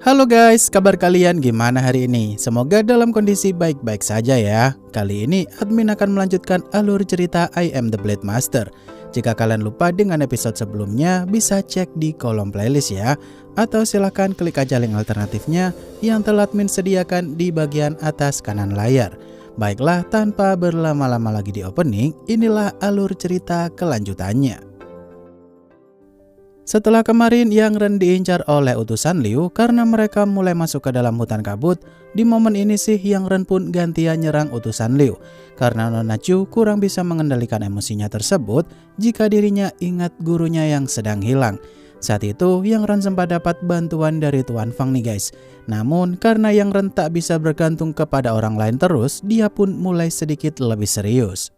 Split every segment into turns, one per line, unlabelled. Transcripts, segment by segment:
Halo guys, kabar kalian gimana hari ini? Semoga dalam kondisi baik-baik saja ya. Kali ini admin akan melanjutkan alur cerita I Am The Blade Master. Jika kalian lupa dengan episode sebelumnya, bisa cek di kolom playlist ya. Atau silahkan klik aja link alternatifnya yang telah admin sediakan di bagian atas kanan layar. Baiklah, tanpa berlama-lama lagi di opening, inilah alur cerita kelanjutannya. Setelah kemarin Yang Ren diincar oleh utusan Liu karena mereka mulai masuk ke dalam hutan kabut, di momen ini sih Yang Ren pun gantian nyerang utusan Liu karena Nona Chu kurang bisa mengendalikan emosinya tersebut jika dirinya ingat gurunya yang sedang hilang. Saat itu Yang Ren sempat dapat bantuan dari Tuan Fang nih guys. Namun karena Yang Ren tak bisa bergantung kepada orang lain terus, dia pun mulai sedikit lebih serius.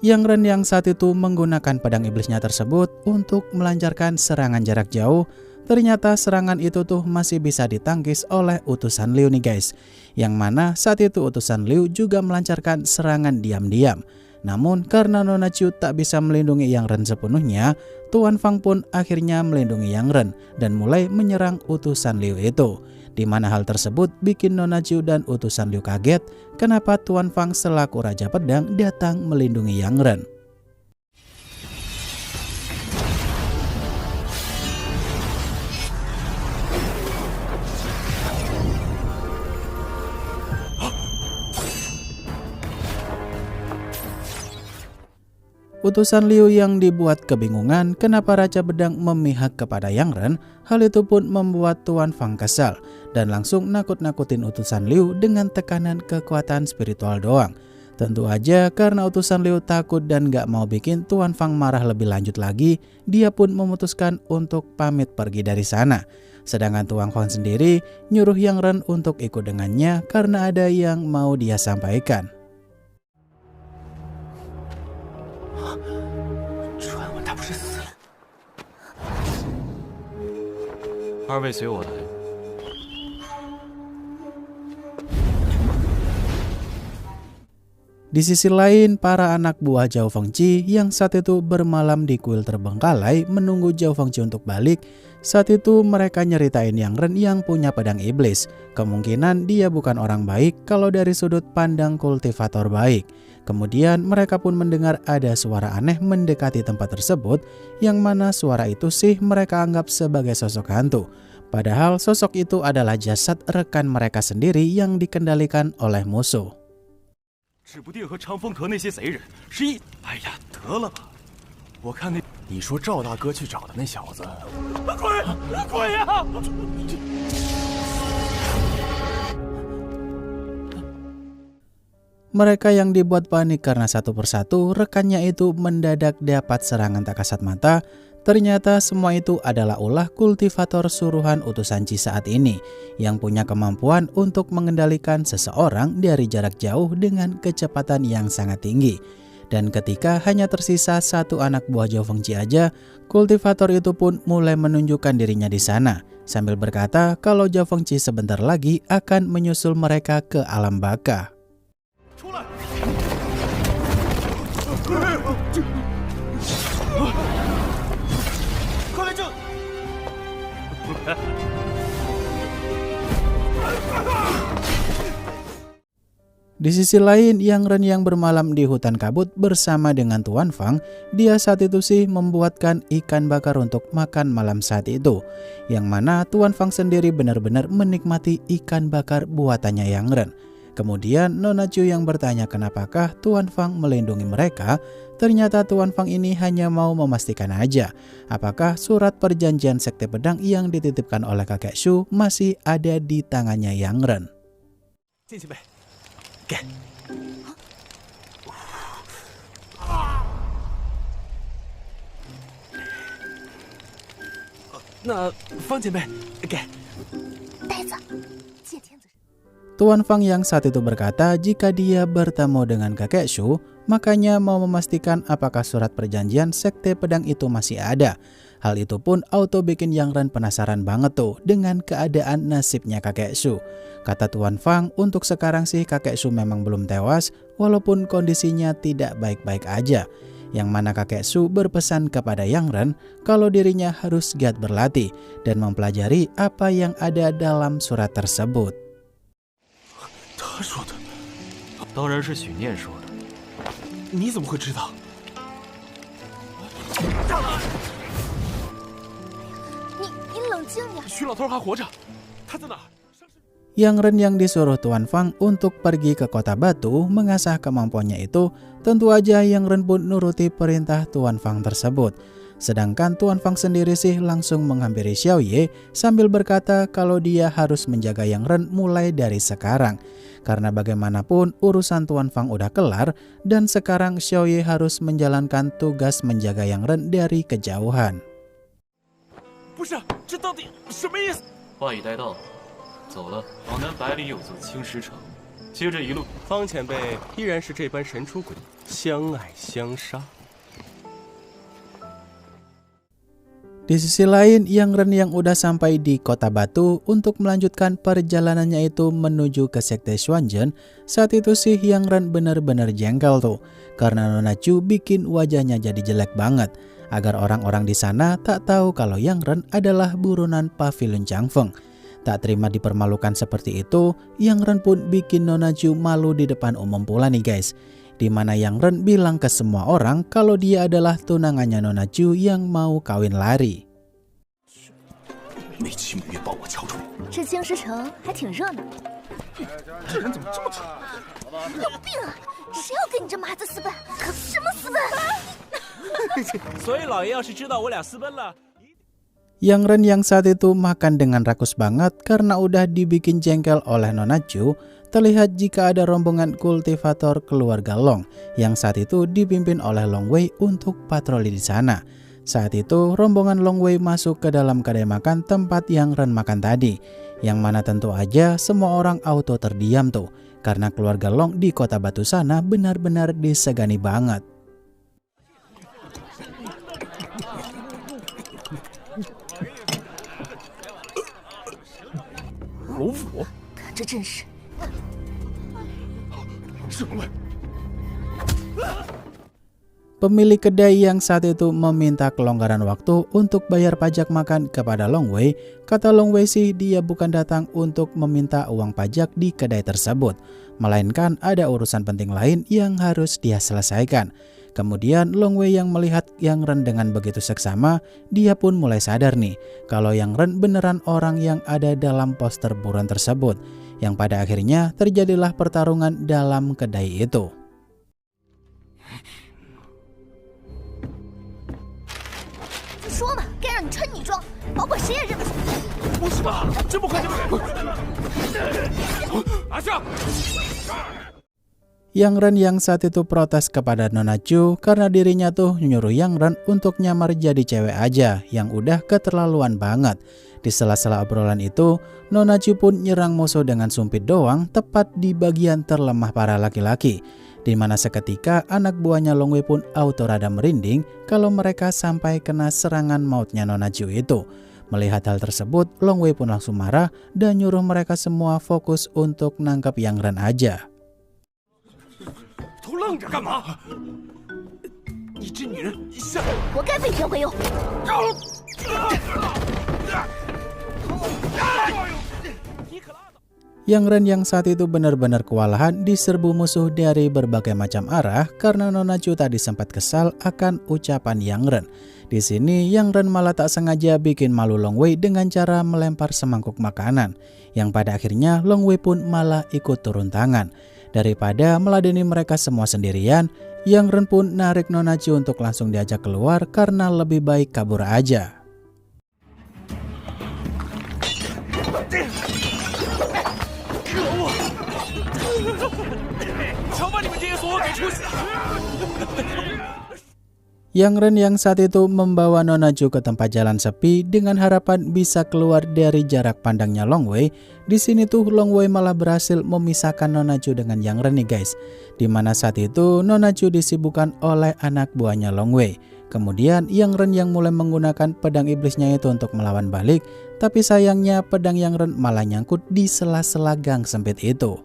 Yang Ren yang saat itu menggunakan pedang iblisnya tersebut untuk melancarkan serangan jarak jauh. Ternyata serangan itu tuh masih bisa ditangkis oleh utusan Liu nih guys. Yang mana saat itu utusan Liu juga melancarkan serangan diam-diam. Namun karena Nona Chu tak bisa melindungi Yang Ren sepenuhnya, Tuan Fang pun akhirnya melindungi Yang Ren dan mulai menyerang utusan Liu itu. Di mana hal tersebut bikin Nona Chu dan utusan Liu kaget kenapa Tuan Fang selaku Raja Pedang datang melindungi Yang Ren. Utusan Liu yang dibuat kebingungan kenapa Raja Pedang memihak kepada Yang Ren. Hal itu pun membuat Tuan Fang kesal dan langsung nakut-nakutin utusan Liu dengan tekanan kekuatan spiritual doang. Tentu aja karena utusan Liu takut dan gak mau bikin Tuan Fang marah lebih lanjut lagi, dia pun memutuskan untuk pamit pergi dari sana. Sedangkan Tuan Fang sendiri nyuruh Yang Ren untuk ikut dengannya karena ada yang mau dia sampaikan.
二位随我来。
Di sisi lain, para anak buah Zhao Fengqi yang saat itu bermalam di kuil terbengkalai menunggu Zhao Fengqi untuk balik. Saat itu mereka nyeritain Yang Ren yang punya pedang iblis. Kemungkinan dia bukan orang baik kalau dari sudut pandang kultivator baik. Kemudian mereka pun mendengar ada suara aneh mendekati tempat tersebut, yang mana suara itu sih mereka anggap sebagai sosok hantu. Padahal sosok itu adalah jasad rekan mereka sendiri yang dikendalikan oleh musuh.
指不定和长风阁那些贼人是一……哎呀，得了吧！我看那……你说赵大哥去找的那小子，鬼呀！
Mereka yang dibuat panik karena satu persatu rekannya itu mendadak dapat serangan tak kasat mata. Ternyata semua itu adalah ulah kultivator suruhan utusan Qi saat ini yang punya kemampuan untuk mengendalikan seseorang dari jarak jauh dengan kecepatan yang sangat tinggi. Dan ketika hanya tersisa satu anak buah Zhao Fengqi aja, kultivator itu pun mulai menunjukkan dirinya di sana sambil berkata kalau Zhao Fengqi sebentar lagi akan menyusul mereka ke alam baka. Di sisi lain, Yang Ren yang bermalam di hutan kabut bersama dengan Tuan Fang, dia saat itu sih membuatkan ikan bakar untuk makan malam saat itu. Yang mana Tuan Fang sendiri benar-benar menikmati ikan bakar buatannya Yang Ren. Kemudian Nona Chu yang bertanya kenapakah Tuan Fang melindungi mereka. Ternyata Tuan Fang ini hanya mau memastikan aja apakah surat perjanjian Sekte Pedang yang dititipkan oleh kakek Shu masih ada di tangannya Yang Ren. Tuan Fang yang saat itu berkata jika dia bertemu dengan kakek Shu, makanya mau memastikan apakah surat perjanjian Sekte Pedang itu masih ada. Hal itu pun auto bikin Yang Ren penasaran banget tuh dengan keadaan nasibnya kakek Shu. Kata Tuan Fang, untuk sekarang sih kakek Shu memang belum tewas walaupun kondisinya tidak baik-baik aja. Yang mana kakek Shu berpesan kepada Yang Ren kalau dirinya harus giat berlatih dan mempelajari apa yang ada dalam surat tersebut.
他说的，当然是许念说的。你怎么会知道？
你冷静点。
许老头还活着，他在哪儿？
Yang Ren yang disuruh Tuan Fang untuk pergi ke kota batu mengasah kemampuannya itu, tentu aja Yang Ren pun nuruti perintah Tuan Fang tersebut. Sedangkan Tuan Fang sendiri sih langsung menghampiri Xiao Ye sambil berkata kalau dia harus menjaga Yang Ren mulai dari sekarang. Karena bagaimanapun urusan Tuan Fang udah kelar dan sekarang Xiao Ye harus menjalankan tugas menjaga Yang Ren dari kejauhan.
不是，这到底什么意思？
话已待到，走了，往南百里有座青石城，接着一路。
方前辈依然是这般神出鬼，相爱相杀。
Di sisi lain, Yang Ren yang udah sampai di kota batu untuk melanjutkan perjalanannya itu menuju ke sekte Xuanzhen. Saat itu sih Yang Ren bener-bener jengkel tuh, karena Nona Chu bikin wajahnya jadi jelek banget, agar orang-orang di sana tak tahu kalau Yang Ren adalah buronan Pavilion Changfeng. Tak terima dipermalukan seperti itu, Yang Ren pun bikin Nona Chu malu di depan umum pula nih guys. Di mana Yang Ren bilang ke semua orang kalau dia adalah tunangannya Nona Chu yang mau kawin lari.
美其名曰帮我敲钟，
这青石城还挺热闹。
这人怎么这么蠢？
有病啊！谁要跟你这麻子私奔？什么私奔？
所以老爷要是知道我俩私奔了。
Yang Ren yang saat itu makan dengan rakus banget karena udah dibikin jengkel oleh Nona Chu. Terlihat jika ada rombongan kultivator keluarga Long yang saat itu dipimpin oleh Long Wei untuk patroli di sana. Saat itu rombongan Long Wei masuk ke dalam kedai makan tempat Yang Ren makan tadi, yang mana tentu aja semua orang auto terdiam tuh karena keluarga Long di kota batu sana benar-benar disegani banget.
龙府，
看这阵势，
是龙卫。
Pemilik kedai yang saat itu meminta kelonggaran waktu untuk bayar pajak makan kepada Long Wei. Kata Long Wei sih dia bukan datang untuk meminta uang pajak di kedai tersebut, melainkan ada urusan penting lain yang harus dia selesaikan. Kemudian Long Wei yang melihat Yang Ren dengan begitu seksama, dia pun mulai sadar nih kalau Yang Ren beneran orang yang ada dalam poster buruan tersebut, yang pada akhirnya terjadilah pertarungan dalam kedai itu.
说嘛，该让你穿女装，保管谁也认不出。
不是吧？这么快就给？阿夏。
Yang Ren yang saat itu protes kepada Nona Chu karena dirinya tuh nyuruh Yang Ren untuk nyamar jadi cewek aja yang udah keterlaluan banget. Di sela-sela obrolan itu, Nona Chu pun nyerang musuh dengan sumpit doang tepat di bagian terlemah para laki-laki. Di mana seketika anak buahnya Long Wei pun auto rada merinding kalau mereka sampai kena serangan mautnya Nona Chu itu. Melihat hal tersebut, Long Wei pun langsung marah dan nyuruh mereka semua fokus untuk nangkap Yang Ren aja.
都愣着干嘛？你这女人，你下！
活该被天回佑。
Yang Ren yang saat itu benar-benar kewalahan diserbu musuh dari berbagai macam arah karena Nona Chu tadi sempat kesal akan ucapan Yang Ren. Di sini Yang Ren malah tak sengaja bikin malu Long Wei dengan cara melempar semangkuk makanan, yang pada akhirnya Long Wei pun malah ikut turun tangan. Daripada meladeni mereka semua sendirian, Yang Ren pun narik Nona Chu untuk langsung diajak keluar karena lebih baik kabur aja.
瞧把你们这些怂货给处死！
Yang Ren yang saat itu membawa Nona Chu ke tempat jalan sepi dengan harapan bisa keluar dari jarak pandangnya Long Wei. Di sini tuh Long Wei malah berhasil memisahkan Nona Chu dengan Yang Ren nih guys. Dimana saat itu Nona Chu disibukkan oleh anak buahnya Long Wei. Kemudian Yang Ren yang mulai menggunakan pedang iblisnya itu untuk melawan balik, tapi sayangnya pedang Yang Ren malah nyangkut di sela-sela gang sempit itu.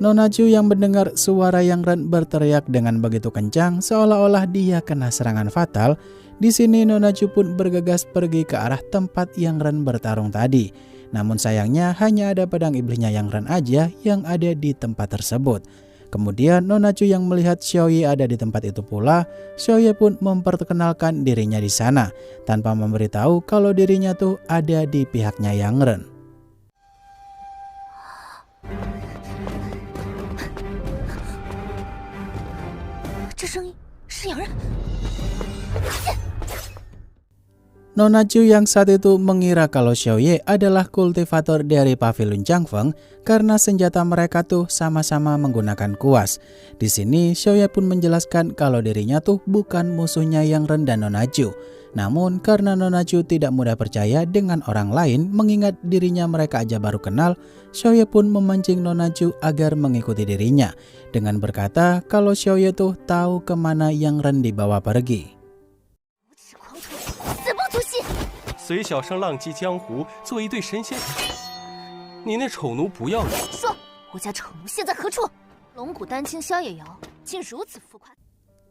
Nona Chu yang mendengar suara Yang Ren berteriak dengan begitu kencang seolah-olah dia kena serangan fatal. Di sini Nona Chu pun bergegas pergi ke arah tempat Yang Ren bertarung tadi. Namun sayangnya hanya ada pedang iblisnya Yang Ren aja yang ada di tempat tersebut. Kemudian Nona Chu yang melihat Xiaoye ada di tempat itu pula, Xiaoye pun memperkenalkan dirinya di sana tanpa memberitahu kalau dirinya tuh ada di pihaknya Yang Ren. Nona Chu yang saat itu mengira kalau Xiaoye adalah kultivator dari Pavilion Changfeng karena senjata mereka tuh sama-sama menggunakan kuas. Di sini Xiaoye pun menjelaskan kalau dirinya tuh bukan musuhnya Yang Ren dan Nona Chu. Namun karena Nona Chu tidak mudah percaya dengan orang lain mengingat dirinya mereka aja baru kenal, Xiaoye pun memancing Nona Chu agar mengikuti dirinya dengan berkata kalau Xiaoye tuh tahu kemana Yang Ren dibawa pergi.
随小生浪迹江湖，做一对神仙。你那丑奴不要你。
说，我家丑奴现在何处？龙骨丹青宵夜谣，竟如此浮夸。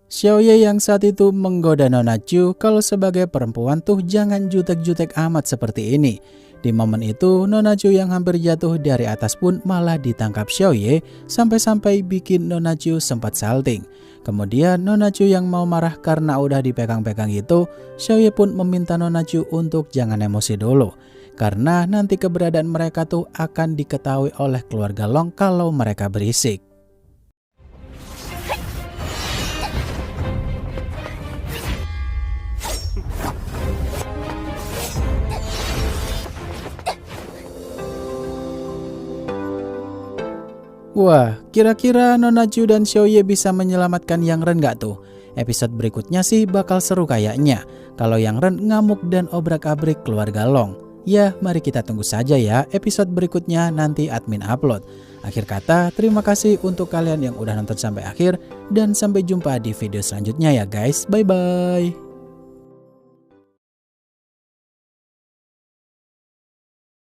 Xiaoye yang saat itu menggoda Nona Chu kalau sebagai perempuan tuh jangan jutek-jutek amat seperti ini. Di momen itu Nona Chu yang hampir jatuh dari atas pun malah ditangkap Xiaoye sampai-sampai bikin Nona Chu sempat salting. Kemudian Nona Chu yang mau marah karena udah dipegang-pegang itu, Xiaoye pun meminta Nona Chu untuk jangan emosi dulu. Karena nanti keberadaan mereka tuh akan diketahui oleh keluarga Long kalau mereka berisik. Wah, kira-kira Nona Chu dan Xiaoye bisa menyelamatkan Yang Ren gak tuh? Episode berikutnya sih bakal seru kayaknya kalau Yang Ren ngamuk dan obrak-abrik keluarga Long. Ya, mari kita tunggu saja ya episode berikutnya nanti admin upload. Akhir kata, terima kasih untuk kalian yang udah nonton sampai akhir dan sampai jumpa di video selanjutnya ya guys. Bye-bye.